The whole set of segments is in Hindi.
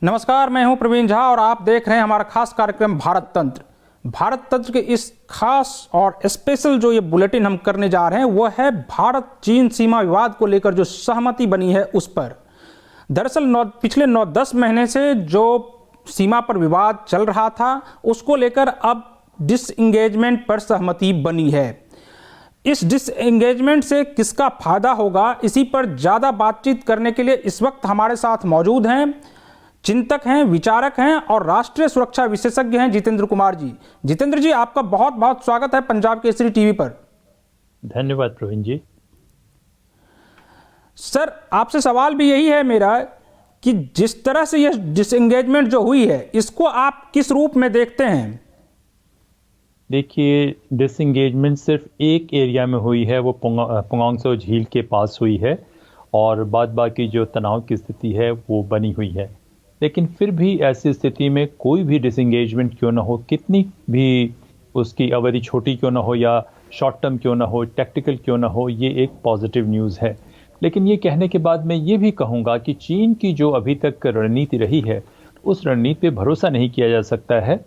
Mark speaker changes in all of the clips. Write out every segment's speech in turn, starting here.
Speaker 1: नमस्कार, मैं हूं प्रवीण झा और आप देख रहे हैं हमारा खास कार्यक्रम भारत तंत्र। भारत तंत्र के इस खास और स्पेशल जो ये बुलेटिन हम करने जा रहे हैं वो है भारत चीन सीमा विवाद को लेकर जो सहमति बनी है उस पर। दरअसल पिछले 9-10 महीने से जो सीमा पर विवाद चल रहा था उसको लेकर अब डिसएंगेजमेंट पर सहमति बनी है। इस डिसएंगेजमेंट से किसका फायदा होगा, इसी पर ज़्यादा बातचीत करने के लिए इस वक्त हमारे साथ मौजूद हैं, चिंतक हैं, विचारक हैं और राष्ट्रीय सुरक्षा विशेषज्ञ हैं जितेंद्र कुमार जी। जितेंद्र जी, आपका बहुत बहुत स्वागत है पंजाब केसरी टीवी पर।
Speaker 2: धन्यवाद प्रवीण जी।
Speaker 1: सर, आपसे सवाल भी यही है मेरा कि जिस तरह से यह डिसएंगेजमेंट जो हुई है इसको आप किस रूप में देखते हैं?
Speaker 2: देखिए, डिसएंगेजमेंट सिर्फ एक एरिया में हुई है, वो पंगोंग त्सो झील के पास हुई है और बाद बाकी जो तनाव की स्थिति है वो बनी हुई है। लेकिन फिर भी ऐसी स्थिति में कोई भी डिसएंगेजमेंट क्यों ना हो, कितनी भी उसकी अवधि छोटी क्यों ना हो या शॉर्ट टर्म क्यों ना हो, टैक्टिकल क्यों ना हो, ये एक पॉजिटिव न्यूज़ है। लेकिन ये कहने के बाद मैं ये भी कहूँगा कि चीन की जो अभी तक रणनीति रही है उस रणनीति पे भरोसा नहीं किया जा सकता है।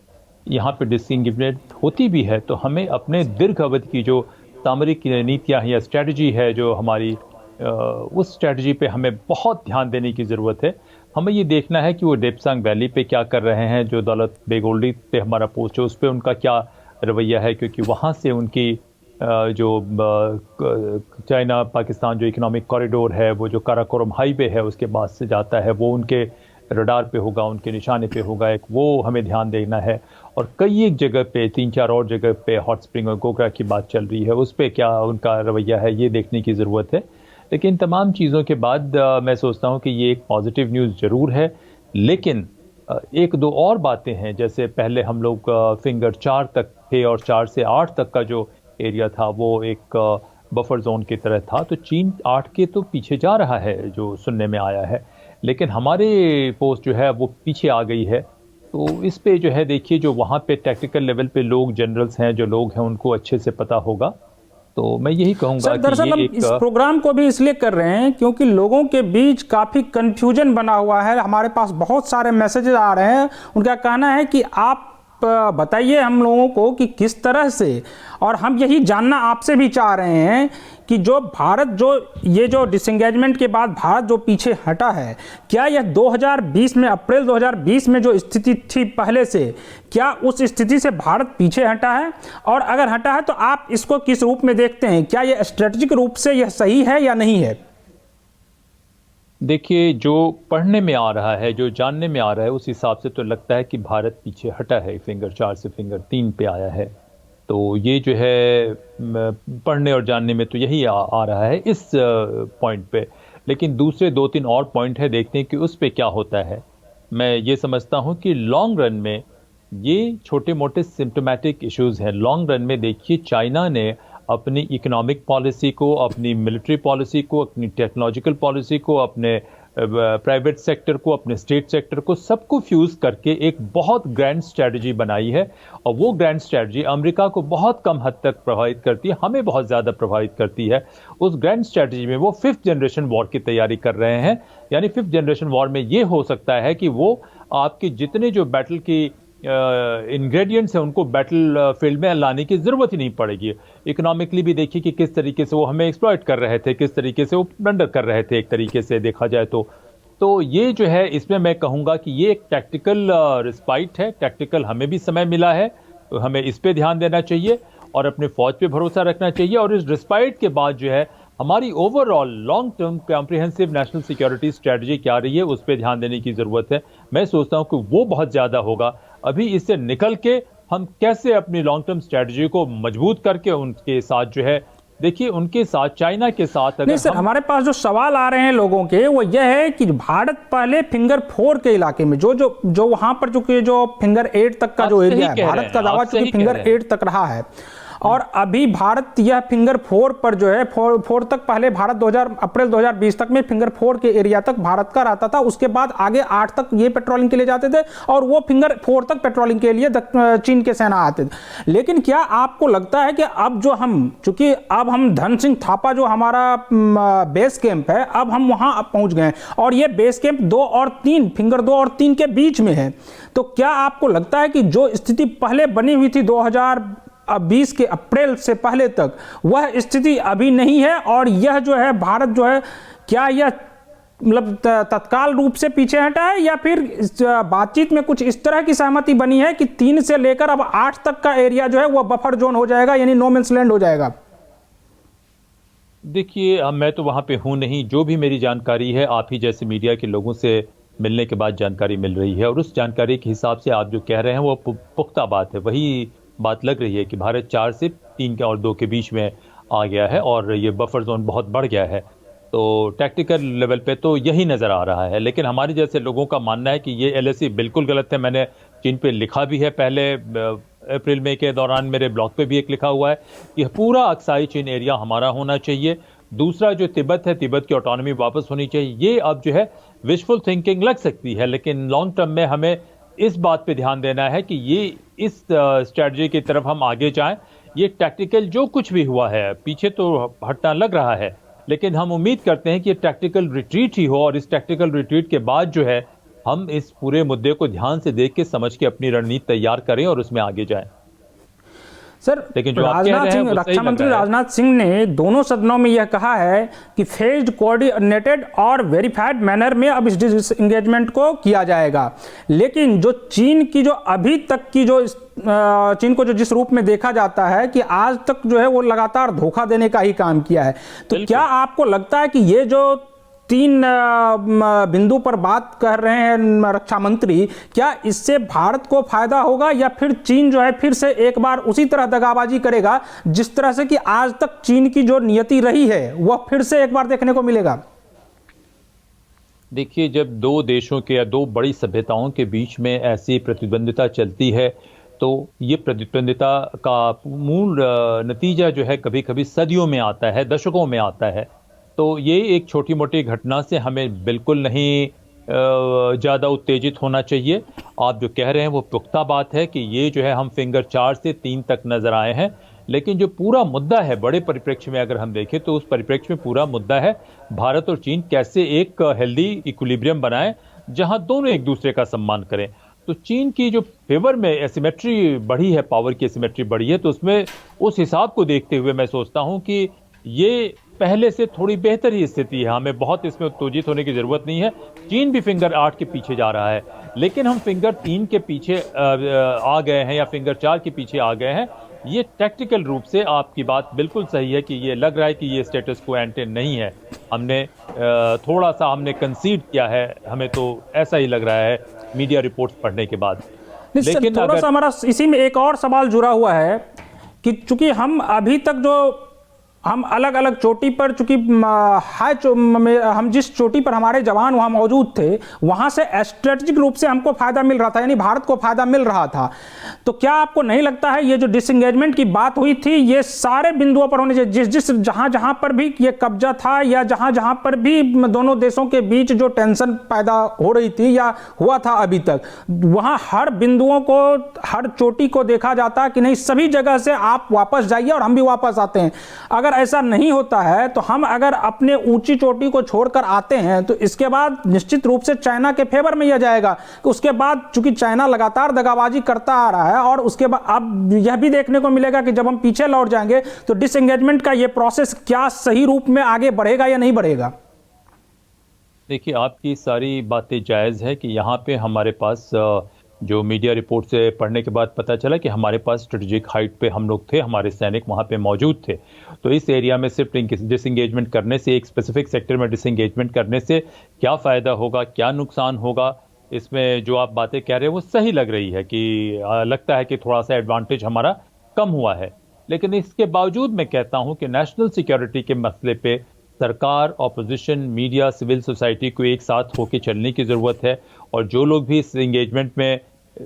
Speaker 2: यहाँ पे डिसएंगेजमेंट होती भी है तो हमें अपने दीर्घ अवधि की जो सामरिक नीतियाँ या स्ट्रैटेजी है जो हमारी, उस स्ट्रैटेजी पे हमें बहुत ध्यान देने की ज़रूरत है। हमें ये देखना है कि वो डेप्सांग वैली पे क्या कर रहे हैं, जो दौलत बेग ओल्डी पे हमारा पोस्ट है उस पर उनका क्या रवैया है, क्योंकि वहाँ से उनकी जो चाइना पाकिस्तान जो इकोनॉमिक कॉरिडोर है, वो जो काराकोरम हाईवे है उसके बाद से जाता है, वो उनके रडार पे होगा, उनके निशाने पे होगा एक, वो हमें ध्यान देना है। और कई एक जगह पे 3-4 और जगह पे हॉट स्प्रिंग और गोगरा की बात चल रही है, उस पर क्या उनका रवैया है ये देखने की ज़रूरत है। लेकिन तमाम चीज़ों के बाद मैं सोचता हूँ कि ये एक पॉजिटिव न्यूज़ ज़रूर है। लेकिन एक दो और बातें हैं, जैसे पहले हम लोग फिंगर 4 तक थे और 4 से 8 तक का जो एरिया था वो एक बफर जोन की तरह था, तो चीन 8 के तो पीछे जा रहा है जो सुनने में आया है, लेकिन हमारे पोस्ट जो है वो पीछे आ गई है। तो इस पे जो है देखिए, जो वहाँ पे टैक्टिकल लेवल पे लोग, जनरल्स हैं, जो लोग हैं, उनको अच्छे से पता होगा। तो मैं यही कहूँगा कि
Speaker 1: दरअसल हम इस प्रोग्राम को भी इसलिए कर रहे हैं क्योंकि लोगों के बीच काफ़ी कंफ्यूजन बना हुआ है। हमारे पास बहुत सारे मैसेजेस आ रहे हैं, उनका कहना है कि आप बताइए हम लोगों को कि किस तरह से, और हम यही जानना आपसे भी चाह रहे हैं कि जो भारत, जो ये जो डिसएंगेजमेंट के बाद भारत जो पीछे हटा है, क्या यह 2020 में, अप्रैल 2020 में जो स्थिति थी पहले से, क्या उस स्थिति से भारत पीछे हटा है? और अगर हटा है तो आप इसको किस रूप में देखते हैं? क्या यह स्ट्रेटेजिक रूप से यह सही है या नहीं है?
Speaker 2: देखिए, जो पढ़ने में आ रहा है, जो जानने में आ रहा है, उस हिसाब से तो लगता है कि भारत पीछे हटा है, फिंगर 4 से फिंगर 3 पे आया है। तो ये जो है पढ़ने और जानने में तो यही आ रहा है इस पॉइंट पे। लेकिन दूसरे 2-3 और पॉइंट है, देखते हैं कि उस पे क्या होता है। मैं ये समझता हूँ कि लॉन्ग रन में ये छोटे मोटे सिम्टोमेटिक इश्यूज़ हैं। लॉन्ग रन में देखिए, चाइना ने अपनी इकोनॉमिक पॉलिसी को, अपनी मिलिट्री पॉलिसी को, अपनी टेक्नोलॉजिकल पॉलिसी को, अपने प्राइवेट सेक्टर को, अपने स्टेट सेक्टर को, सबको फ्यूज़ करके एक बहुत ग्रैंड स्ट्रैटेजी बनाई है। और वो ग्रैंड स्ट्रैटेजी अमेरिका को बहुत कम हद तक प्रभावित करती है, हमें बहुत ज़्यादा प्रभावित करती है। उस ग्रैंड स्ट्रैटेजी में वो 5th जनरेशन वॉर की तैयारी कर रहे हैं। यानी 5th जनरेशन वॉर में ये हो सकता है कि वो आपके जितने जो बैटल की इंग्रेडिएंट्स हैं उनको बैटल फील्ड में लाने की ज़रूरत ही नहीं पड़ेगी। इकोनॉमिकली भी देखिए कि किस तरीके से वो हमें एक्सप्लॉइट कर रहे थे, किस तरीके से वो प्लंडर कर रहे थे, एक तरीके से देखा जाए तो ये जो है, इसमें मैं कहूँगा कि ये एक टैक्टिकल रिस्पाइट है। टैक्टिकल हमें भी समय मिला है, तो हमें इस पे ध्यान देना चाहिए और अपने फौज पे भरोसा रखना चाहिए। और इस रिस्पाइट के बाद जो है हमारी overall long term comprehensive national security strategy क्या रही है उस पर ध्यान देने की ज़रूरत है। मैं सोचता हूँ कि वो बहुत ज़्यादा होगा। अभी इससे निकल के हम कैसे अपनी लॉन्ग टर्म स्ट्रेटजी को मजबूत करके उनके साथ जो है, देखिए उनके साथ, चाइना के साथ,
Speaker 1: नहीं सर, हमारे पास जो सवाल आ रहे हैं लोगों के वो यह है कि भारत पहले फिंगर 4 के इलाके में जो वहां पर जो फिंगर 8 तक का जो एरिया है, भारत का दावा चूंकि फिंगर 8 तक रहा है, और अभी भारत यह फिंगर 4 पर जो है 4 तक, पहले भारत अप्रैल 2020 तक में फिंगर 4 के एरिया तक भारत का रहता था, उसके बाद आगे 8 तक ये पेट्रोलिंग के लिए जाते थे और वो फिंगर 4 तक पेट्रोलिंग के लिए चीन के सेना आते थे। लेकिन क्या आपको लगता है कि अब जो चूंकि अब हम धन सिंह थापा जो हमारा बेस कैंप है, अब हम वहां पहुंच गए और ये बेस कैंप 2 और 3 फिंगर 2 और 3 के बीच में है, तो क्या आपको लगता है कि जो स्थिति पहले बनी हुई थी 2020 के अप्रैल से पहले तक, वह स्थिति अभी नहीं है और यह जो है भारत जो है, क्या यह मतलब तत्काल रूप से पीछे हटा है या फिर बातचीत में कुछ इस तरह की सहमति बनी है कि 3 से लेकर अब 8 तक का एरिया जो है वह बफर जोन हो जाएगा, यानी नो मैंस लैंड हो जाएगा?
Speaker 2: देखिए, अब मैं तो वहाँ पे हूँ नहीं, जो भी मेरी जानकारी है आप ही जैसे मीडिया के लोगों से मिलने के बाद जानकारी मिल रही है और उस जानकारी के हिसाब से आप जो कह रहे हैं वो पुख्ता बात है। वही बात लग रही है कि भारत 4 से 3 के और 2 के बीच में आ गया है और ये बफर जोन बहुत बढ़ गया है। तो टैक्टिकल लेवल पे तो यही नज़र आ रहा है, लेकिन हमारे जैसे लोगों का मानना है कि ये एलएसी बिल्कुल गलत है। मैंने चीन पे लिखा भी है, पहले अप्रैल मई के दौरान मेरे ब्लॉग पे भी एक लिखा हुआ है कि पूरा अक्साई चीन एरिया हमारा होना चाहिए। दूसरा जो तिब्बत है, तिब्बत की ऑटोनॉमी वापस होनी चाहिए। ये अब जो है विशफुल थिंकिंग लग सकती है, लेकिन लॉन्ग टर्म में हमें इस बात पे ध्यान देना है कि ये इस स्ट्रेटजी की तरफ हम आगे जाएं। ये टैक्टिकल जो कुछ भी हुआ है, पीछे तो हटना लग रहा है, लेकिन हम उम्मीद करते हैं कि ये टैक्टिकल रिट्रीट ही हो और इस टैक्टिकल रिट्रीट के बाद जो है हम इस पूरे मुद्दे को ध्यान से देख के समझ के अपनी रणनीति तैयार करें और उसमें आगे जाएं।
Speaker 1: सर, राजनाथ सिंह, रक्षा मंत्री राजनाथ सिंह ने दोनों सदनों में यह कहा है कि फेज्ड, कोऑर्डिनेटेड और वेरीफाइड मैनर में अब इस डिसएंगेजमेंट को किया जाएगा। लेकिन जो चीन की जो अभी तक की जो चीन को जो जिस रूप में देखा जाता है कि आज तक जो है वो लगातार धोखा देने का ही काम किया है, तो क्या आपको लगता है कि ये जो 3 बिंदु पर बात कर रहे हैं रक्षा मंत्री, क्या इससे भारत को फायदा होगा या फिर चीन जो है फिर से एक बार उसी तरह दगाबाजी करेगा जिस तरह से कि आज तक चीन की जो नियति रही है वह फिर से एक बार देखने को मिलेगा?
Speaker 2: देखिए, जब 2 देशों के या 2 बड़ी सभ्यताओं के बीच में ऐसी प्रतिद्वंदिता चलती है तो ये प्रतिद्वंदिता का मूल नतीजा जो है कभी कभी सदियों में आता है, दशकों में आता है। तो ये एक छोटी मोटी घटना से हमें बिल्कुल नहीं ज़्यादा उत्तेजित होना चाहिए। आप जो कह रहे हैं वो पुख्ता बात है कि ये जो है हम फिंगर 4 से 3 तक नज़र आए हैं, लेकिन जो पूरा मुद्दा है बड़े परिप्रेक्ष्य में अगर हम देखें तो उस परिप्रेक्ष्य में पूरा मुद्दा है भारत और चीन कैसे एक हेल्दी इक्विलिब्रियम बनाएं जहां दोनों एक दूसरे का सम्मान करें। तो चीन की जो फेवर में एसिमेट्री बढ़ी है, पावर की एसिमेट्री बढ़ी है, तो उसमें उस हिसाब को देखते हुए मैं सोचता हूं कि ये पहले से थोड़ी बेहतर ही स्थिति है, हमें बहुत इसमें उत्तेजित होने की जरूरत नहीं है। चीन भी फिंगर 8 के पीछे जा रहा है, लेकिन हम फिंगर 3 के पीछे आ गए हैं या फिंगर 4 के पीछे आ गए हैं। ये टैक्टिकल रूप से आपकी बात बिल्कुल सही है कि ये लग रहा है कि ये स्टेटस को एंटेन नहीं है। हमने थोड़ा सा हमने कंसीड किया है, हमें तो ऐसा ही लग रहा है मीडिया रिपोर्ट्स पढ़ने के बाद।
Speaker 1: लेकिन थोड़ा सा हमारा इसी में एक और सवाल जुड़ा हुआ है कि चूंकि हम अभी तक जो हम अलग अलग चोटी पर, चूंकि हम जिस चोटी पर हमारे जवान वहां मौजूद थे वहां से स्ट्रेटेजिक रूप से हमको फायदा मिल रहा था, यानी भारत को फायदा मिल रहा था। तो क्या आपको नहीं लगता है ये जो डिसएंगेजमेंट की बात हुई थी ये सारे बिंदुओं पर होनी चाहिए, जिस जहां जहां पर भी ये कब्जा था या जहां जहां पर भी दोनों देशों के बीच जो टेंशन पैदा हो रही थी या हुआ था अभी तक, वहां हर बिंदुओं को, हर चोटी को देखा जाता कि नहीं सभी जगह से आप वापस जाइए और हम भी वापस आते हैं। अगर ऐसा नहीं होता है तो हम अगर अपने ऊंची चोटी को छोड़कर आते हैं तो इसके बाद निश्चित रूप से चाइना के फेवर में यह जाएगा कि उसके बाद चूंकि चाइना लगातार दगाबाजी करता आ रहा है और उसके बाद अब यह भी देखने को मिलेगा कि जब हम पीछे लौट जाएंगे तो डिसएंगेजमेंट का यह प्रोसेस क्या सही रूप में आगे बढ़ेगा या नहीं बढ़ेगा।
Speaker 2: देखिए, आपकी सारी बातें जायज़ है कि यहाँ पे हमारे पास जो मीडिया रिपोर्ट से पढ़ने के बाद पता चला कि हमारे पास स्ट्रेटेजिक हाइट पे हम लोग थे, हमारे सैनिक वहाँ पे मौजूद थे। तो इस एरिया में सिर्फ डिसएंगेजमेंट करने से, एक स्पेसिफिक सेक्टर में डिसएंगेजमेंट करने से क्या फ़ायदा होगा, क्या नुकसान होगा, इसमें जो आप बातें कह रहे हैं वो सही लग रही है कि लगता है कि थोड़ा सा एडवांटेज हमारा कम हुआ है। लेकिन इसके बावजूद मैं कहता हूँ कि नेशनल सिक्योरिटी के मसले पे सरकार, ऑपोजिशन, मीडिया, सिविल सोसाइटी को एक साथ होकर चलने की ज़रूरत है। और जो लोग भी इस एंगेजमेंट में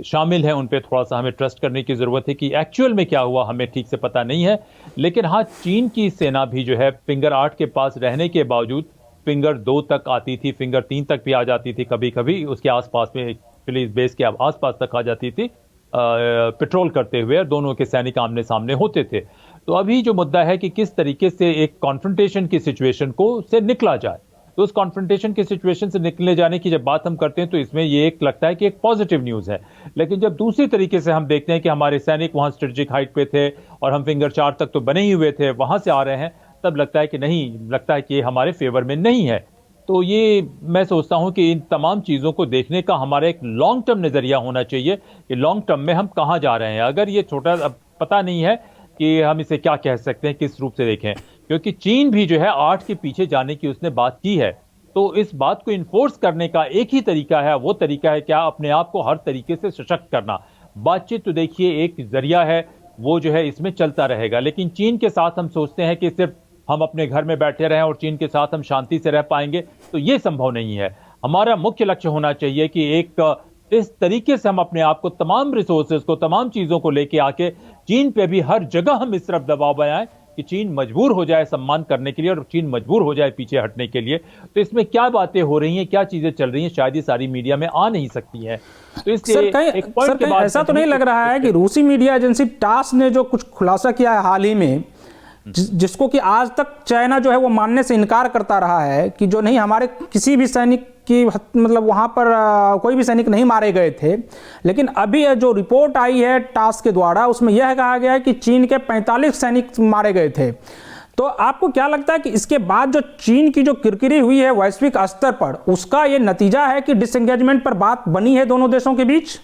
Speaker 2: शामिल हैं उन पे थोड़ा सा हमें ट्रस्ट करने की ज़रूरत है कि एक्चुअल में क्या हुआ हमें ठीक से पता नहीं है। लेकिन हाँ, चीन की सेना भी जो है फिंगर 8 के पास रहने के बावजूद फिंगर 2 तक आती थी, फिंगर 3 तक भी आ जाती थी, कभी कभी उसके आसपास में पुलिस बेस के आसपास तक आ जाती थी पेट्रोल करते हुए, और दोनों के सैनिक आमने सामने होते थे। तो अभी जो मुद्दा है कि किस तरीके से एक कॉन्फ्रंटेशन की सिचुएशन को से निकला जाए। तो उस कॉन्फ्रंटेशन की सिचुएशन से निकले जाने की जब बात हम करते हैं तो इसमें ये एक लगता है कि एक पॉजिटिव न्यूज़ है। लेकिन जब दूसरी तरीके से हम देखते हैं कि हमारे सैनिक वहां स्ट्रेटेजिक हाइट पे थे और हम फिंगर 4 तक तो बने ही हुए थे, वहां से आ रहे हैं, तब लगता है कि नहीं, लगता है कि ये हमारे फेवर में नहीं है। तो ये मैं सोचता हूं कि इन तमाम चीज़ों को देखने का हमारा एक लॉन्ग टर्म नज़रिया होना चाहिए कि लॉन्ग टर्म में हम कहाँ जा रहे हैं। अगर ये छोटा, अब पता नहीं है कि हम इसे क्या कह सकते हैं, किस रूप से देखें, क्योंकि चीन भी जो है 8 के पीछे जाने की उसने बात की है। तो इस बात को इन्फोर्स करने का एक ही तरीका है, वो तरीका है क्या, अपने आप को हर तरीके से सशक्त करना। बातचीत तो देखिए एक जरिया है, वो जो है इसमें चलता रहेगा। लेकिन चीन के साथ हम सोचते हैं कि सिर्फ हम अपने घर में बैठे रहें और चीन के साथ हम शांति से रह पाएंगे, तो ये संभव नहीं है। हमारा मुख्य लक्ष्य होना चाहिए कि एक इस तरीके से हम अपने आप को, तमाम रिसोर्सेज को, तमाम चीजों को लेके आके चीन पे भी हर जगह हम इस तरफ दबाव बनाएं कि चीन मजबूर हो जाए सम्मान करने के लिए और चीन मजबूर हो जाए पीछे हटने के लिए। तो इसमें क्या बातें हो रही हैं, क्या चीजें चल रही हैं, शायद ये सारी मीडिया में आ नहीं सकती हैं। तो इसलिए एक पॉइंट के बाद
Speaker 1: ऐसा तो नहीं लग रहा है कि रूसी मीडिया एजेंसी टास ने जो कुछ खुलासा किया है हाल ही में, जिसको कि आज तक चाइना जो है वो मानने से इनकार करता रहा है कि जो नहीं, हमारे किसी भी सैनिक की, मतलब वहां पर कोई भी सैनिक नहीं मारे गए थे। लेकिन अभी जो रिपोर्ट आई है टास के द्वारा, उसमें यह कहा गया है कि चीन के 45 सैनिक मारे गए थे। तो आपको क्या लगता है कि इसके बाद जो चीन की जो किरकिरी हुई है वैश्विक स्तर पर, उसका यह नतीजा है कि डिसएंगेजमेंट पर बात बनी है दोनों देशों के बीच?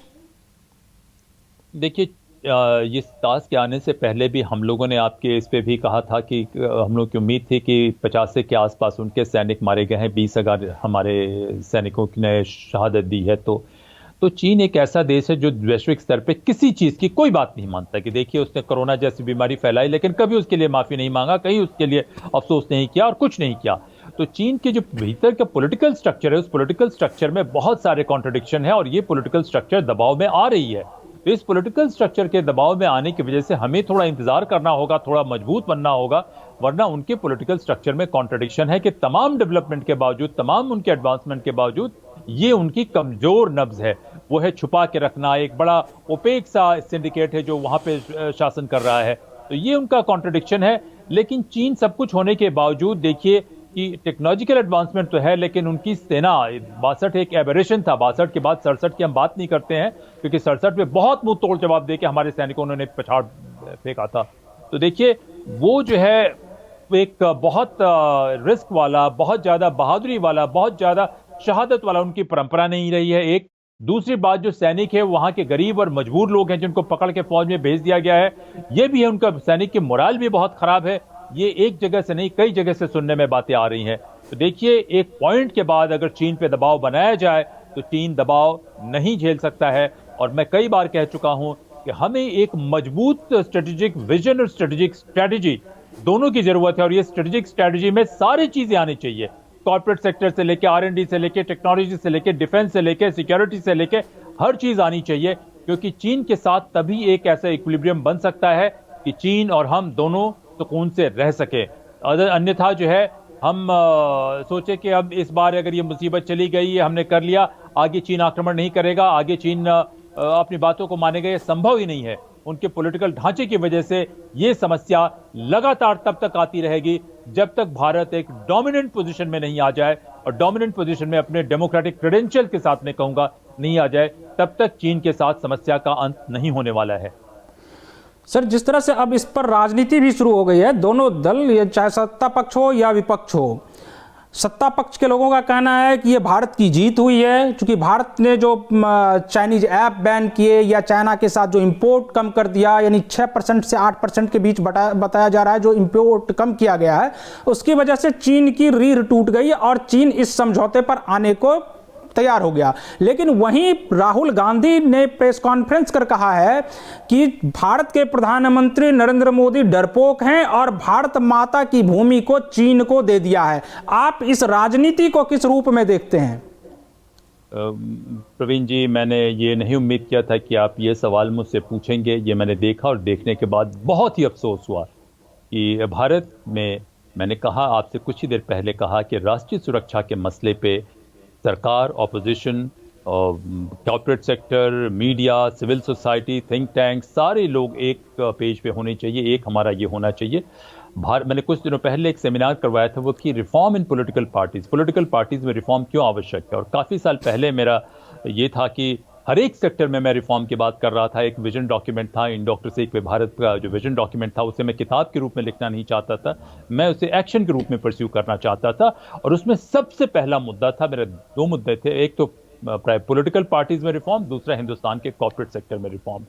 Speaker 2: देखिए, ये टास के आने से पहले भी हम लोगों ने आपके इस पे भी कहा था कि हम लोग की उम्मीद थी कि 50 के आसपास उनके सैनिक मारे गए हैं, 20,000 हमारे सैनिकों ने शहादत दी है। तो चीन एक ऐसा देश है जो वैश्विक स्तर पे किसी चीज़ की कोई बात नहीं मानता। कि देखिए, उसने कोरोना जैसी बीमारी फैलाई लेकिन कभी उसके लिए माफ़ी नहीं मांगा, कहीं उसके लिए अफसोस नहीं किया और कुछ नहीं किया। तो चीन के जो भीतर का पॉलिटिकल स्ट्रक्चर है, उस पॉलिटिकल स्ट्रक्चर में बहुत सारे कॉन्ट्रडिक्शन है और ये पॉलिटिकल स्ट्रक्चर दबाव में आ रही है। तो इस पॉलिटिकल स्ट्रक्चर के दबाव में आने की वजह से हमें थोड़ा इंतजार करना होगा, थोड़ा मजबूत बनना होगा, वरना उनके पॉलिटिकल स्ट्रक्चर में कॉन्ट्रडिक्शन है कि तमाम डेवलपमेंट के बावजूद, तमाम उनके एडवांसमेंट के बावजूद, ये उनकी कमजोर नब्ज है, वो है छुपा के रखना। एक बड़ा ओपेक सा सिंडिकेट है जो वहां पे शासन कर रहा है, तो ये उनका कॉन्ट्रडिक्शन है। लेकिन चीन सब कुछ होने के बावजूद देखिए कि टेक्नोलॉजिकल एडवांसमेंट तो है, लेकिन उनकी सेना 62 एक एबरेशन था। 62 के बाद 67 की हम बात नहीं करते हैं, क्योंकि 67 में बहुत मुंह तोड़ जवाब देके हमारे सैनिकों ने पछाड़ फेंका था। तो देखिए, वो जो है एक बहुत रिस्क वाला, बहुत ज्यादा बहादुरी वाला, बहुत ज्यादा शहादत वाला उनकी परंपरा नहीं रही है। एक दूसरी बात, जो सैनिक है वहां के गरीब और मजबूर लोग हैं जिनको पकड़ के फौज में भेज दिया गया है, ये भी है, उनका सैनिक की मोरल भी बहुत खराब है। ये एक जगह से नहीं, कई जगह से सुनने में बातें आ रही हैं। तो देखिए, एक पॉइंट के बाद अगर चीन पे दबाव बनाया जाए तो चीन दबाव नहीं झेल सकता है। और मैं कई बार कह चुका हूं कि हमें एक मजबूत स्ट्रेटेजिक विजन और स्ट्रेटेजिक स्ट्रेटजी दोनों की जरूरत है। और ये स्ट्रेटेजिक स्ट्रेटजी में सारी चीजें आनी चाहिए, कॉर्पोरेट सेक्टर से लेके R&D से लेके टेक्नोलॉजी से लेके डिफेंस से लेके सिक्योरिटी से लेके हर चीज आनी चाहिए। क्योंकि चीन के साथ तभी एक ऐसा इक्विलिब्रियम बन सकता है कि चीन और हम दोनों सुकून से रह सके। अन्यथा जो है हम सोचे कि अब इस बार अगर ये मुसीबत चली गई है, हमने कर लिया, आगे चीन आक्रमण नहीं करेगा, आगे चीन अपनी बातों को मानेगा, ये संभव ही नहीं है। उनके पॉलिटिकल ढांचे की वजह से ये समस्या लगातार तब तक आती रहेगी जब तक भारत एक डोमिनेंट पोजीशन में नहीं आ जाए, और डोमिनेंट पोजीशन में अपने डेमोक्रेटिक क्रेडेंशियल के साथ में कहूंगा नहीं आ जाए, तब तक चीन के साथ समस्या का अंत नहीं होने वाला है।
Speaker 1: सर, जिस तरह से अब इस पर राजनीति भी शुरू हो गई है, दोनों दल, ये चाहे सत्ता पक्ष हो या विपक्ष हो, सत्ता पक्ष के लोगों का कहना है कि ये भारत की जीत हुई है, क्योंकि भारत ने जो चाइनीज ऐप बैन किए या चाइना के साथ जो इंपोर्ट कम कर दिया, यानी 6% से 8% के बीच बताया जा रहा है जो इंपोर्ट कम किया गया है, उसकी वजह से चीन की रीढ़ टूट गई और चीन इस समझौते पर आने को तैयार हो गया। लेकिन वहीं राहुल गांधी ने प्रेस कॉन्फ्रेंस कर कहा है कि भारत के प्रधानमंत्री नरेंद्र मोदी डरपोक हैं और भारत माता की भूमि को चीन को दे दिया है। आप इस राजनीति को किस रूप में देखते हैं?
Speaker 2: प्रवीण जी, मैंने ये नहीं उम्मीद किया था कि आप ये सवाल मुझसे पूछेंगे। ये मैंने देखा और देखने के बाद बहुत ही अफसोस हुआ कि भारत में, मैंने कहा आपसे कुछ ही देर पहले कहा कि राष्ट्रीय सुरक्षा के मसले पे सरकार, opposition, corporate sector, media, civil society, think tank, सारे लोग एक पेज पे होने चाहिए। एक हमारा ये होना चाहिए। मैंने कुछ दिनों पहले एक सेमिनार करवाया था, वो कि रिफॉर्म इन पॉलिटिकल पार्टीज में रिफॉर्म क्यों आवश्यक है। और काफ़ी साल पहले मेरा ये था कि हर एक सेक्टर में मैं रिफॉर्म की बात कर रहा था। एक विजन डॉक्यूमेंट था, इन डॉक्टर से एक भारत का जो विजन डॉक्यूमेंट था, उसे मैं किताब के रूप में लिखना नहीं चाहता था, मैं उसे एक्शन के रूप में परस्यू करना चाहता था। और उसमें सबसे पहला मुद्दा था, मेरे दो मुद्दे थे, एक तो पॉलिटिकल पार्टीज में रिफॉर्म, दूसरा हिंदुस्तान के कॉर्पोरेट सेक्टर में रिफॉर्म।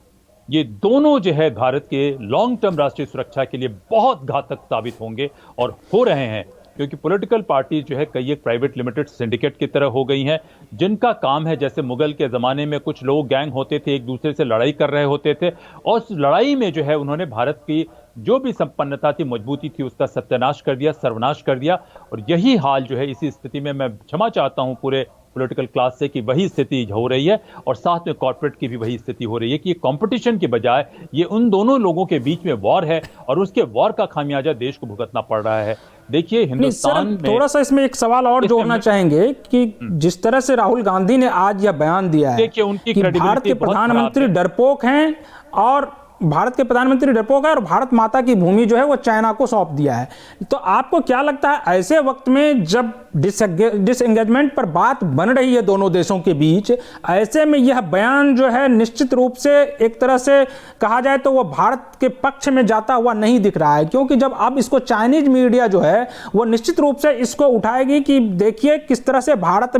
Speaker 2: ये दोनों जो है भारत के लॉन्ग टर्म राष्ट्रीय सुरक्षा के लिए बहुत घातक साबित होंगे और हो रहे हैं, क्योंकि पॉलिटिकल पार्टी जो है कई एक प्राइवेट लिमिटेड सिंडिकेट की तरह हो गई हैं, जिनका काम है, जैसे मुगल के ज़माने में कुछ लोग गैंग होते थे, एक दूसरे से लड़ाई कर रहे होते थे, और उस लड़ाई में जो है उन्होंने भारत की जो भी संपन्नता थी, मजबूती थी, उसका सत्यानाश कर दिया, सर्वनाश कर दिया। और यही हाल जो है, इसी स्थिति में मैं क्षमा चाहता हूं पूरे पॉलिटिकल क्लास से कि वही स्थिति हो रही है, और साथ में कॉर्पोरेट की भी वही स्थिति हो रही है कि ये कंपटीशन के बजाय ये उन दोनों लोगों के बीच में वॉर है, और उसके वॉर का खामियाजा देश को भुगतना पड़ रहा है। देखिए, हिंदुस्तान में
Speaker 1: थोड़ा सा इसमें एक सवाल और जोड़ना चाहेंगे कि जिस तरह से राहुल गांधी ने आज यह बयान दिया है,
Speaker 2: देखिए उनकी
Speaker 1: कि भारत के प्रधानमंत्री डरपोक हैं और भारत माता की भूमि जो है वो चाइना को सौंप दिया है। तो आपको क्या लगता है, ऐसे वक्त में जब डिसएंगेजमेंट पर बात बन रही है दोनों देशों के बीच, ऐसे में यह बयान जो है निश्चित रूप से एक तरह से कहा जाए तो वो भारत के पक्ष में जाता हुआ नहीं दिख रहा है, क्योंकि जब अब इसको चाइनीज मीडिया जो है वो निश्चित रूप से इसको उठाएगी कि देखिए किस तरह से भारत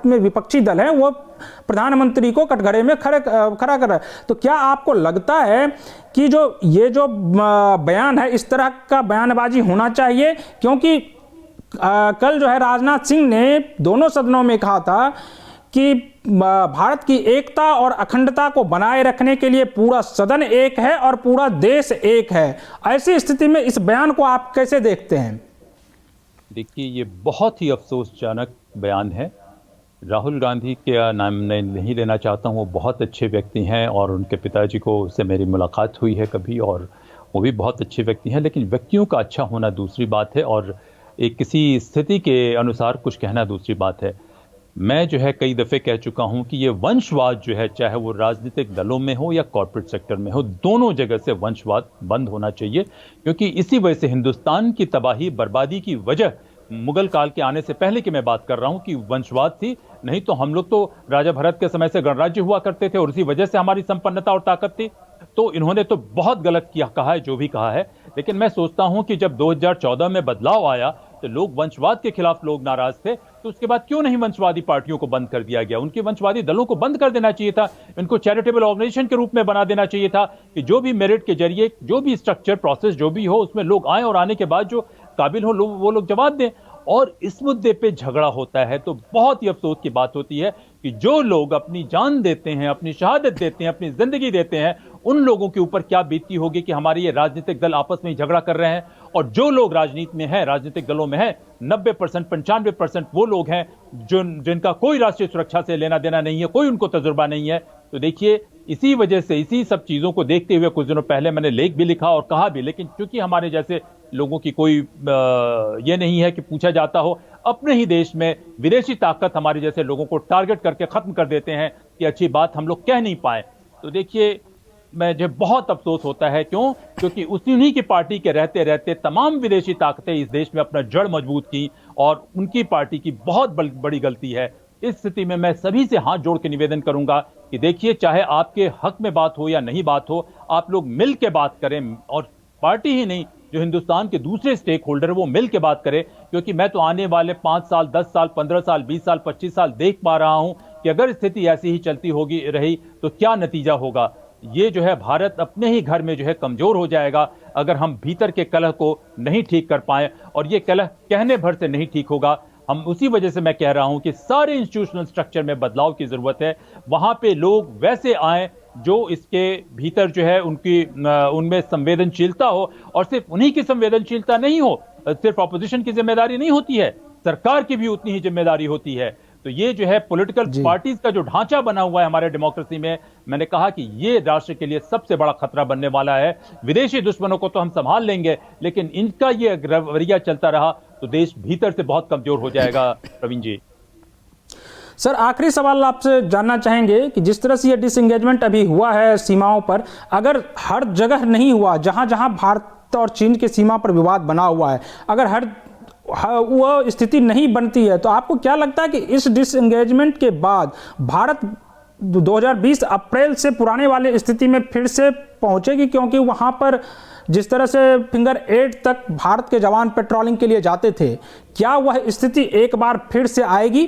Speaker 1: में विपक्षी दल है वो प्रधानमंत्री को कटघरे में खड़ा कर रहा है। तो क्या आपको लगता है कि ये जो बयान है, इस तरह का बयानबाजी होना चाहिए? क्योंकि कल जो है राजनाथ सिंह ने दोनों सदनों में कहा था कि भारत की एकता और अखंडता को बनाए रखने के लिए पूरा सदन एक है और पूरा देश एक है। ऐसी स्थिति में इस बयान को आप कैसे देखते हैं?
Speaker 2: देखिए, ये बहुत ही अफसोसजनक बयान है। राहुल गांधी के नाम मैं नहीं लेना चाहता हूँ, वो बहुत अच्छे व्यक्ति हैं और उनके पिताजी को से मेरी मुलाकात हुई है कभी, और वो भी बहुत अच्छे व्यक्ति हैं। लेकिन व्यक्तियों का अच्छा होना दूसरी बात है, और एक किसी स्थिति के अनुसार कुछ कहना दूसरी बात है। मैं जो है कई दफ़े कह चुका हूँ कि ये वंशवाद जो है, चाहे वो राजनीतिक दलों में हो या कॉर्पोरेट सेक्टर में हो, दोनों जगह से वंशवाद बंद होना चाहिए, क्योंकि इसी वजह से हिंदुस्तान की तबाही बर्बादी की वजह मुगल काल के आने से पहले की मैं बात कर रहा हूं कि वंशवाद थी। नहीं तो हम लोग तो राजा भरत के समय से गणराज्य हुआ करते थे और उसी वजह से हमारी संपन्नता और ताकत थी। तो इन्होंने तो बहुत गलत किया, कहा है जो भी कहा है। लेकिन मैं सोचता हूं कि जब 2014 में बदलाव आया तो लोग वंशवाद के खिलाफ लोग नाराज थे, तो उसके बाद क्यों नहीं वंशवादी पार्टियों को बंद कर दिया गया? उनके वंशवादी दलों को बंद कर देना चाहिए था, इनको चैरिटेबल ऑर्गेनाइजेशन के रूप में बना देना चाहिए था कि जो भी मेरिट के जरिए जो भी स्ट्रक्चर प्रोसेस जो भी हो उसमें लोग आए और आने के बाद जो काबिल हो वो लोग जवाब दें। और इस मुद्दे पे झगड़ा होता है तो बहुत ही अफसोस की बात होती है कि जो लोग अपनी जान देते हैं, अपनी शहादत देते हैं, अपनी जिंदगी देते हैं, उन लोगों के ऊपर क्या बीतती होगी कि हमारे ये राजनीतिक दल आपस में ही झगड़ा कर रहे हैं। और जो लोग राजनीति में हैं, राजनीतिक दलों में हैं, 90% 95% वो लोग हैं जिनका कोई राष्ट्रीय सुरक्षा से लेना देना नहीं है, कोई उनको तजुर्बा नहीं है। तो देखिए, इसी वजह से, इसी सब चीजों को देखते हुए कुछ दिनों पहले मैंने लेख भी लिखा और कहा भी, लेकिन क्योंकि हमारे जैसे लोगों की कोई ये नहीं है कि पूछा जाता हो, अपने ही देश में विदेशी ताकत हमारे जैसे लोगों को टारगेट करके खत्म कर देते हैं कि अच्छी बात हम लोग कह नहीं पाए। तो देखिए, मुझे बहुत अफसोस होता है। क्यों? क्योंकि उन्हीं की पार्टी के रहते रहते तमाम विदेशी ताकतें इस देश में अपना जड़ मजबूत की और उनकी पार्टी की बहुत बड़ी गलती है। इस स्थिति में मैं सभी से हाथ जोड़ के निवेदन करूंगा कि देखिए, चाहे आपके हक में बात हो या नहीं बात हो, आप लोग मिल के बात करें, और पार्टी ही नहीं, जो हिंदुस्तान के दूसरे स्टेक होल्डर वो मिल के बात करें। क्योंकि मैं तो आने वाले 5 साल, 10 साल, 15 साल, 20 साल, 25 साल देख पा रहा हूं कि अगर स्थिति ऐसी ही चलती होगी रही तो क्या नतीजा होगा। ये जो है भारत अपने ही घर में जो है कमजोर हो जाएगा अगर हम भीतर के कलह को नहीं ठीक कर पाए, और ये कलह कहने भर से नहीं ठीक होगा। हम उसी वजह से मैं कह रहा हूं कि सारे इंस्टीट्यूशनल स्ट्रक्चर में बदलाव की जरूरत है। वहां पे लोग वैसे आए जो इसके भीतर जो है उनमें संवेदनशीलता हो, और सिर्फ उन्हीं की संवेदनशीलता नहीं हो, सिर्फ ऑपोजिशन की जिम्मेदारी नहीं होती है, सरकार की भी उतनी ही जिम्मेदारी होती है। तो ये जो है पॉलिटिकल पार्टीज का जो ढांचा बना हुआ है हमारे डेमोक्रेसी में, मैंने कहा कि ये राष्ट्र के लिए सबसे बड़ा खतरा बनने वाला है। विदेशी दुश्मनों को तो हम संभाल लेंगे, लेकिन इनका ये रवैया चलता रहा तो देश भीतर से बहुत कमजोर हो जाएगा। प्रवीण जी,
Speaker 1: सर आखिरी सवाल आपसे जानना चाहेंगे कि जिस तरह से ये डिसएंगेजमेंट अभी हुआ है सीमाओं पर, अगर हर जगह नहीं हुआ, जहां जहां भारत और चीन के सीमा पर विवाद बना हुआ है, अगर हर वो स्थिति नहीं बनती है, तो आपको क्या लगता है कि इस डिसएंगेजमेंट के बाद भारत 2020 अप्रैल से पुराने वाले स्थिति में फिर से पहुंचेगी? क्योंकि वहां पर जिस तरह से फिंगर 8 तक भारत के जवान पेट्रोलिंग के लिए जाते थे, क्या वह स्थिति एक बार फिर से आएगी?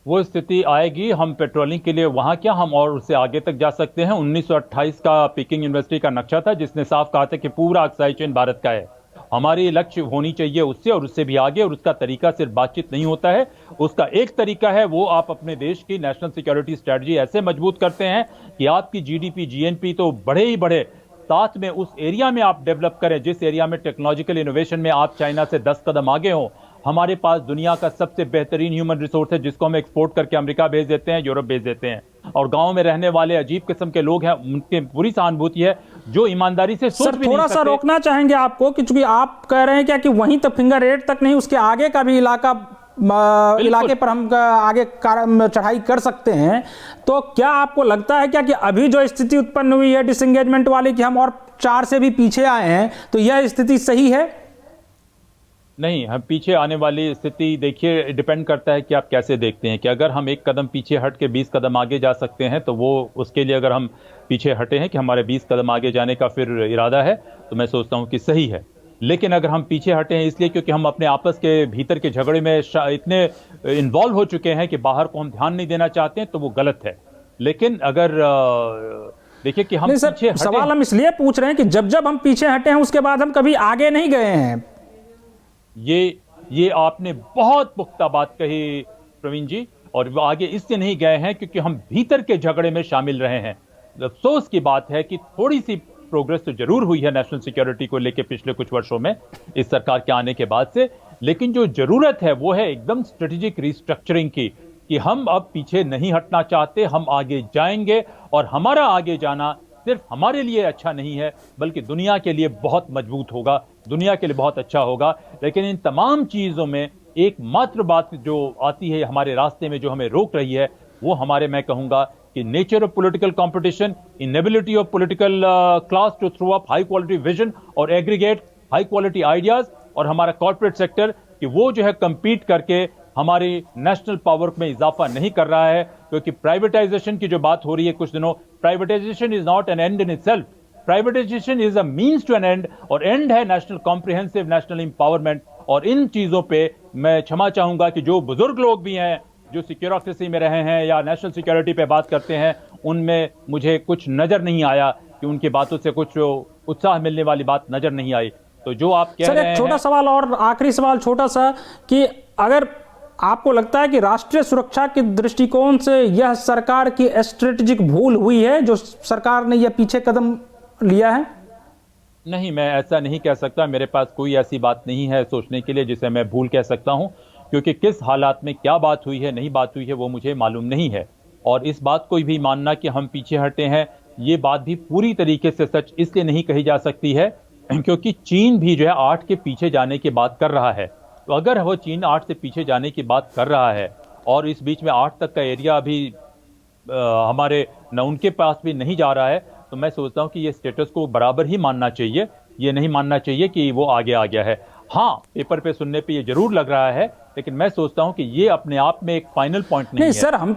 Speaker 2: वो स्थिति आएगी। हम पेट्रोलिंग के लिए वहां क्या, हम और उससे आगे तक जा सकते हैं। 1928 का पीकिंग यूनिवर्सिटी का नक्शा था जिसने साफ कहा था कि पूरा अक्साई चेन भारत का है। हमारी लक्ष्य होनी चाहिए उससे और उससे भी आगे, और उसका तरीका सिर्फ बातचीत नहीं होता है। उसका एक तरीका है, वो आप अपने देश की नेशनल सिक्योरिटी स्ट्रेटजी ऐसे मजबूत करते हैं कि आपकी जीडीपी जीएनपी तो बढ़े ही बढ़े, साथ में उस एरिया में आप डेवलप करें जिस एरिया में टेक्नोलॉजिकल इनोवेशन में आप चाइना से 10 कदम आगे हों। हमारे पास दुनिया का सबसे बेहतरीन ह्यूमन रिसोर्स है जिसको हम एक्सपोर्ट करके अमेरिका भेज देते हैं, यूरोप भेज देते हैं। और गांव में रहने वाले अजीब किस्म के लोग हैं, उनके पूरी सहानुभूति है जो ईमानदारी से सोच भी नहीं सकते।
Speaker 1: थोड़ा सा रोकना चाहेंगे आपको कि चूंकि आप कह रहे हैं क्या कि वहीं तक फिंगर 8 तक नहीं, उसके आगे का भी इलाके पर हम आगे चढ़ाई कर सकते हैं। तो क्या आपको लगता है क्या कि अभी जो स्थिति उत्पन्न हुई है डिसएंगेजमेंट वाली, कि हम और 4 से भी पीछे आए हैं, तो यह स्थिति सही है?
Speaker 2: नहीं, हम पीछे आने वाली स्थिति, देखिए डिपेंड करता है कि आप कैसे देखते हैं। कि अगर हम एक कदम पीछे हट के 20 कदम आगे जा सकते हैं तो वो उसके लिए अगर हम पीछे हटे हैं कि हमारे 20 कदम आगे जाने का फिर इरादा है, तो मैं सोचता हूं कि सही है। लेकिन अगर हम पीछे हटे हैं इसलिए क्योंकि हम अपने आपस के भीतर के झगड़े में इतने इन्वॉल्व हो चुके हैं कि बाहर को हम ध्यान नहीं देना चाहते हैं, तो वो गलत है। लेकिन अगर देखिए कि हम पीछे हटे,
Speaker 1: सवाल हम इसलिए पूछ रहे हैं कि जब जब हम पीछे हटे हैं उसके बाद हम कभी आगे नहीं गए हैं।
Speaker 2: ये आपने बहुत पुख्ता बात कही प्रवीण जी, और वो आगे इससे नहीं गए हैं क्योंकि हम भीतर के झगड़े में शामिल रहे हैं। अफसोस की बात है कि थोड़ी सी प्रोग्रेस तो जरूर हुई है नेशनल सिक्योरिटी को लेकर पिछले कुछ वर्षों में इस सरकार के आने के बाद से, लेकिन जो जरूरत है वो है एकदम स्ट्रेटेजिक रिस्ट्रक्चरिंग की, कि हम अब पीछे नहीं हटना चाहते, हम आगे जाएंगे। और हमारा आगे जाना सिर्फ हमारे लिए अच्छा नहीं है बल्कि दुनिया के लिए बहुत मजबूत होगा, दुनिया के लिए बहुत अच्छा होगा। लेकिन इन तमाम चीजों में एकमात्र बात जो आती है हमारे रास्ते में, जो हमें रोक रही है, वो हमारे, मैं कहूंगा कि nature of political competition, inability of political class to throw up high quality vision और एग्रीगेट हाई क्वालिटी आइडियाज, और हमारा कॉर्पोरेट सेक्टर कि वो जो है कंपीट करके हमारी नेशनल पावर में इजाफा नहीं कर रहा है। क्योंकि प्राइवेटाइजेशन की जो बात हो रही है कुछ दिनों, privatization is not an end in itself, privatization is a means to an end, और एंड है नेशनल कॉम्प्रिहेंसिव नेशनल एम्पावरमेंट। और इन चीजों पे मैं क्षमा चाहूंगा कि जो बुजुर्ग लोग भी हैं जो सिक्योरिटी में रहे हैं या नेशनल सिक्योरिटी पे बात करते हैं, उनमें मुझे कुछ नजर नहीं आया कि उनकी बातों से कुछ उत्साह मिलने वाली बात नजर नहीं आई। तो जो आप कह रहे हैं,
Speaker 1: छोटा सवाल और आखिरी सवाल छोटा सा, कि अगर आपको लगता है कि राष्ट्रीय सुरक्षा के दृष्टिकोण से यह सरकार की स्ट्रेटेजिक भूल हुई है जो सरकार ने यह पीछे कदम लिया है?
Speaker 2: नहीं, मैं ऐसा नहीं कह सकता। मेरे पास कोई ऐसी बात नहीं है सोचने के लिए जिसे मैं भूल कह सकता हूं, क्योंकि किस हालात में क्या बात हुई है, नहीं बात हुई है, वो मुझे मालूम नहीं है। और इस बात को भी मानना कि हम पीछे हटे हैं, ये बात भी पूरी तरीके से सच इसलिए नहीं कही जा सकती है क्योंकि चीन भी जो है 8 के पीछे जाने की बात कर रहा है। तो अगर वो चीन 8 से पीछे जाने की बात कर रहा है और इस बीच में 8 तक का एरिया अभी हमारे न उनके पास भी नहीं जा रहा है, तो मैं सोचता हूं कि ये स्टेटस को बराबर ही मानना चाहिए, ये नहीं मानना चाहिए कि वो आगे आ गया है। हाँ, पेपर पे सुनने पे ये जरूर लग रहा है, लेकिन मैं सोचता हूं कि ये अपने आप में एक फाइनल पॉइंट नहीं है।
Speaker 1: सर, हम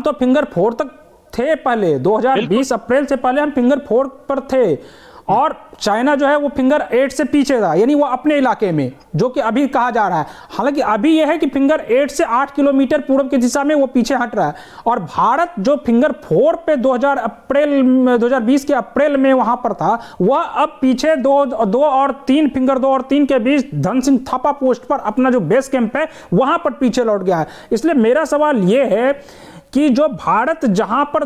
Speaker 1: तो फिंगर 4 तक थे पहले, 2020 अप्रैल से पहले हम फिंगर 4 पर थे, और चाइना जो है वो फिंगर 8 से पीछे था, यानी वो अपने इलाके में, जो कि अभी कहा जा रहा है। हालांकि अभी यह है कि फिंगर 8 से 8 किलोमीटर पूर्व की दिशा में वो पीछे हट रहा है, और भारत जो फिंगर 4 पे 2020 के अप्रैल में वहां पर था, वह अब पीछे 2 और 3 फिंगर 2 और 3 के बीच धन सिंह थापा पोस्ट पर अपना जो बेस कैंप है वहां पर पीछे लौट गया है। इसलिए मेरा सवाल यह है कि जो भारत जहां पर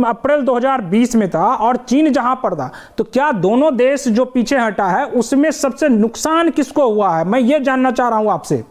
Speaker 1: अप्रैल 2020 में था और चीन जहां पर था, तो क्या दोनों देश जो पीछे हटा है उसमें सबसे नुकसान किसको हुआ है? मैं ये जानना चाह रहा हूं आपसे।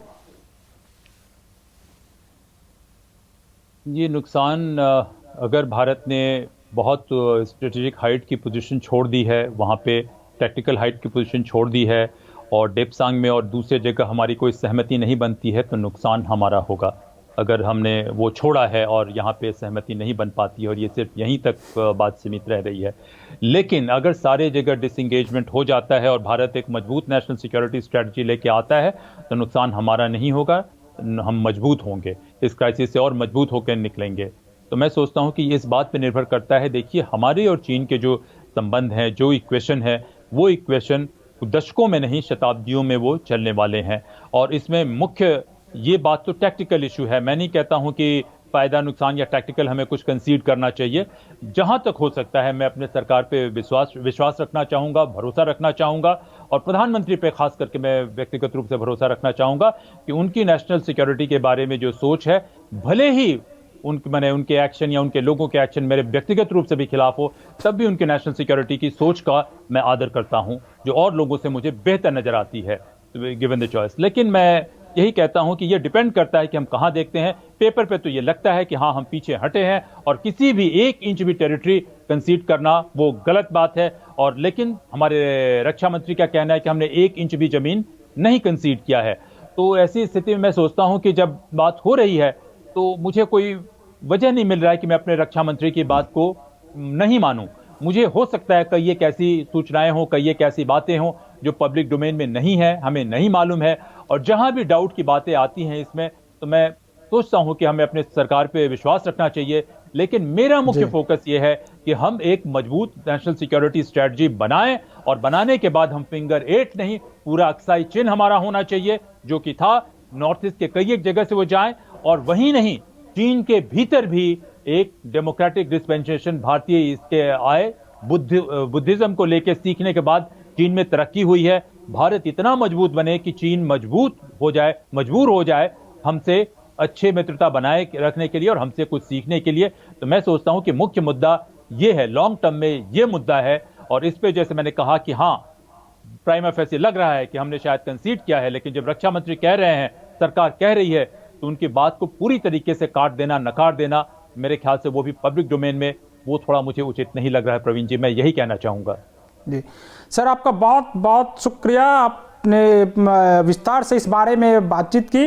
Speaker 2: ये नुकसान अगर भारत ने बहुत स्ट्रेटेजिक हाइट की पोजीशन छोड़ दी है, वहाँ पे टैक्टिकल हाइट की पोजीशन छोड़ दी है और डेप्सांग में और दूसरे जगह हमारी कोई सहमति नहीं बनती है, तो नुकसान हमारा होगा। अगर हमने वो छोड़ा है और यहाँ पे सहमति नहीं बन पाती है और ये सिर्फ यहीं तक बात सीमित रह रही है। लेकिन अगर सारे जगह डिसएंगेजमेंट हो जाता है और भारत एक मजबूत नेशनल सिक्योरिटी स्ट्रेटजी लेके आता है, तो नुकसान हमारा नहीं होगा, हम मजबूत होंगे, इस क्राइसिस से और मजबूत होकर निकलेंगे। तो मैं सोचता हूं कि इस बात पे निर्भर करता है। देखिए, हमारे और चीन के जो संबंध हैं, जो इक्वेशन है, वो इक्वेशन दशकों में नहीं शताब्दियों में वो चलने वाले हैं। और इसमें मुख्य ये बात तो टैक्टिकल इशू है। मैं नहीं कहता हूं कि फायदा नुकसान या टैक्टिकल हमें कुछ कंसीड करना चाहिए। जहां तक हो सकता है मैं अपने सरकार पे विश्वास रखना चाहूंगा, भरोसा रखना चाहूंगा और प्रधानमंत्री पे खास करके मैं व्यक्तिगत रूप से भरोसा रखना चाहूंगा कि उनकी नेशनल सिक्योरिटी के बारे में जो सोच है, भले ही उनके एक्शन या उनके लोगों के एक्शन मेरे व्यक्तिगत रूप से भी खिलाफ हो, तब भी उनकी नेशनल सिक्योरिटी की सोच का मैं आदर करता हूं, जो और लोगों से मुझे बेहतर नजर आती है गिवन द चॉइस। लेकिन मैं यही कहता हूं कि यह डिपेंड करता है कि हम कहां देखते हैं। पेपर पे तो ये लगता है कि हाँ, हम पीछे हटे हैं और किसी भी 1 इंच भी टेरिटरी कंसीड करना वो गलत बात है। और लेकिन हमारे रक्षा मंत्री का कहना है कि हमने 1 इंच भी जमीन नहीं कंसीड किया है। तो ऐसी स्थिति में मैं सोचता हूं कि जब बात हो रही है तो मुझे कोई वजह नहीं मिल रहा है कि मैं अपने रक्षा मंत्री की बात को नहीं मानूं। मुझे हो सकता है कई एक ऐसी सूचनाएं हों, कई एक ऐसी बातें हों जो पब्लिक डोमेन में नहीं है, हमें नहीं मालूम है। और जहां भी डाउट की बातें आती हैं इसमें, तो मैं सोचता हूं कि हमें अपने सरकार पे विश्वास रखना चाहिए। लेकिन मेरा मुख्य फोकस ये है कि हम एक मजबूत नेशनल सिक्योरिटी स्ट्रेटजी बनाएं और बनाने के बाद हम फिंगर 8 नहीं, पूरा अक्साई चिन्ह हमारा होना चाहिए, जो कि था नॉर्थ ईस्ट के कई एक जगह से वो जाएं। और वहीं नहीं, चीन के भीतर भी एक डेमोक्रेटिक डिस्पेंसेशन भारतीय इसके आए, बुद्धिज्म को लेकर सीखने के बाद चीन में तरक्की हुई है। भारत इतना मजबूत बने कि चीन मजबूर हो जाए हमसे अच्छे मित्रता बनाए रखने के लिए और हमसे कुछ सीखने के लिए। तो मैं सोचता हूं कि मुख्य मुद्दा ये है, लॉन्ग टर्म में ये मुद्दा है। और इस पे जैसे मैंने कहा कि हाँ, प्राइमा फेसी लग रहा है कि हमने शायद कंसीड किया है, लेकिन जब रक्षा मंत्री कह रहे हैं, सरकार कह रही है, तो उनकी बात को पूरी तरीके से काट देना, नकार देना, मेरे ख्याल से वो भी पब्लिक डोमेन में, वो थोड़ा मुझे उचित नहीं लग रहा है। प्रवीण जी, मैं यही कहना चाहूंगा।
Speaker 1: जी सर, आपका बहुत बहुत शुक्रिया, आपने विस्तार से इस बारे में बातचीत की।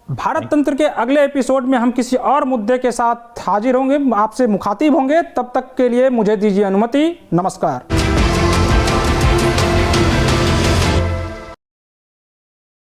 Speaker 1: भारत तंत्र के अगले एपिसोड में हम किसी और मुद्दे के साथ हाजिर होंगे, आपसे मुखातिब होंगे। तब तक के लिए मुझे दीजिए अनुमति। नमस्कार।